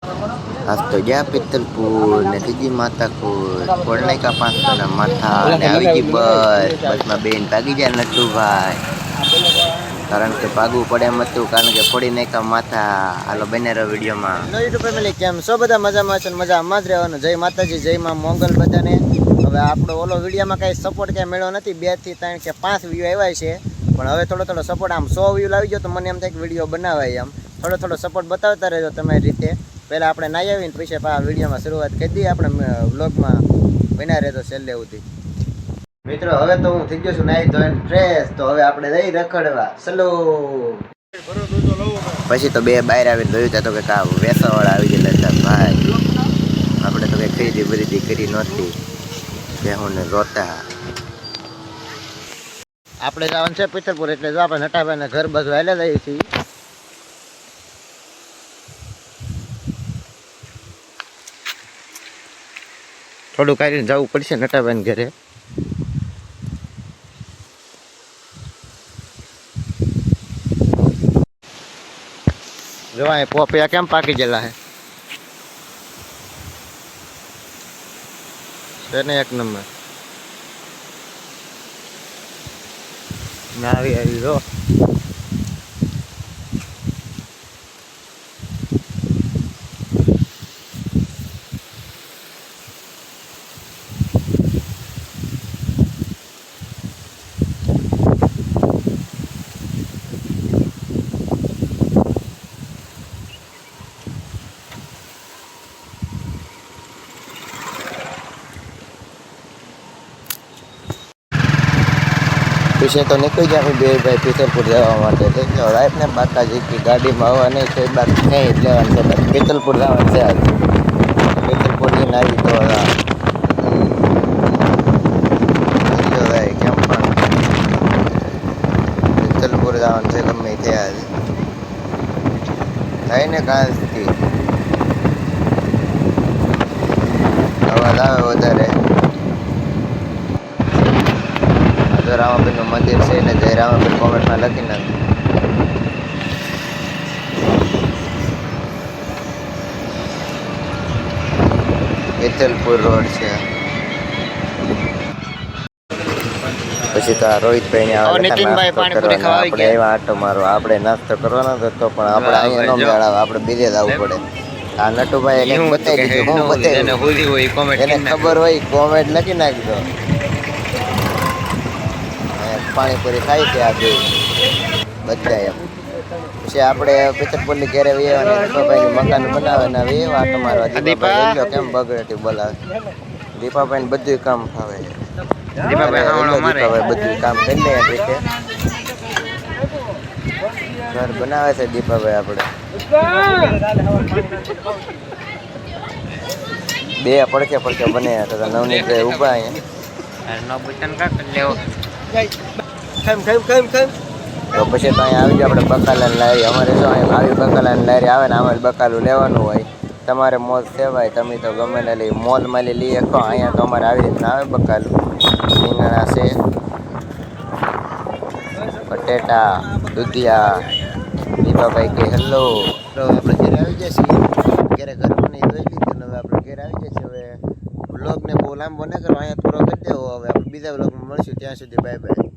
આજ તો ગયા પિત્તલપુર ને ત્રીજી માતાપુર કોડનાઈ કા 500 ના માથા ને આવી ગઈ બસમાં બેન ભાગી જાય નટુભાઈ કારણ કે ભાગવું પડે એમ હતું કારણ કે ફોડી નાખ્યા માથા. હાલો બનેરો વિડીયોમાં. હેલો યુટ્યુબ ફેમિલી, કેમ છો બધા? મજામાં છે ને મજામાં જ રહેવાનું. જય માતાજી, જય માં મોંગલ બધાને. હવે આપણો ઓલો વિડીયોમાં કાંઈ સપોર્ટ ક્યાંય મળ્યો નથી. 2 થી 3 કે 5 વ્યૂ આવ્યા છે, પણ હવે થોડો સપોર્ટ આમ 100 વ્યૂ લાવી ગયો તો મને એમ થાય કે વિડીયો બનાવાય. એમ થોડો સપોર્ટ બતાવતા રહેજો તમારી રીતે. પહેલાં આપણે નાહી આવીને પછી આ વિડીયોમાં શરૂઆત કરી દઈએ. આપણે વ્લોગમાં બના રહેતો છેલ્લે સુધી. મિત્રો હવે તો હું થઈ ગયો છું નાહી ધોઈને ફ્રેશ. તો હવે આપણે જઈ રખડવા ચલો. પછી તો બે બહાર આવીને જોયું ત્યાં તો કે કા વેસાવાળા આવી ગયેલા હતા ભાઈ. આપણે તો કંઈ ખરીદી બરીદી કરી નહોતી કે હું ને રોતા. આપણે જવાનું છે પિત્તલપુર, એટલે જો આપણે નટાભાઈને ઘર બાજુ હાલે જઈએ છીએ. થોડું કાઢીને જવું પડશે નટાભાઈને ઘરે. જોવા પોપિયા કેમ પાકી ગયેલા છે ને એક નંબર. આવી જો पीछे तो निकल जाए बे भाई પિત્તલપુર જવા માટે. રાઈટ ને બાકાજી की ગાડીમાં આવવા નહીં છે, બાકી નહીં લેવાનું છે. પિત્તલપુર જવાનું છે. પિત્તલપુર જઈને આવી તો ભાઈ કેમ પણ પિત્તલપુર જવાનું છે ગમે ત્યાં થાય ને કાંસથી અવાજ આવે વધારે. રામાબેન નું મંદિર છે ને જય રામાબેન કોમેન્ટમાં લખી નાખ. પિત્તલપુર રોડ છે. પછી તો રોહિતભાઈ ને આપણે એવા આટો મારો આપણે નાસ્તો કરવાનો હતો, પણ આપણે અહીંયા નો મેળ આવે, આપણે બીજે જવું પડે. આ નટુભાઈ એને બતાવી દીધું, હું બતાવી એને ખબર હોય કોમેન્ટ લખી નાખજો. પાણીપુરી ખાઈ છે આ બે બધા. એમ પછી આપણે પિત્તલપુરની ઘેરે દીપાભાઈનું મકાન બનાવે ને હવે એવા આટો મારવા. દીપાભાઈ કેમ બગડેટી બોલાવે. દીપાભાઈને બધું કામ ફાવે. દીપાભાઈ બધું કામ કરી લે રીતે ઘર બનાવે છે દીપાભાઈ. આપણે બે પડખે બને તો નવનીત ઉભા અહીંયા. તો પછી તો અહીંયા આવી જાય આપણે બકાલાની લારી. અમારે જો અહીંયા આવી બકાલાની લારી આવે ને અમારે બકાલું લેવાનું હોય. તમારે મોલ સેવાય, તમે તો ગમે ને લઈ મોલમાં લઈ શકો. અહીંયા તો અમારે આવી રીતના આવે બકાલું. રીંગણા છે, બટેટા, દૂધિયા. દીપાભાઈ કે હેલો. તો આપણે ઘરે આવી જાય છીએ. ઘરે ઘર બની જોઈ લીધું ને હવે આપણે ઘરે આવી જાય છે. હવે વ્લોગને બહુ લાંબો ન કરો, અહીંયા પૂરો કરી દેવો. હવે આપણે બીજા વ્લોગમાં મળશું. ત્યાં સુધી બાય બાય.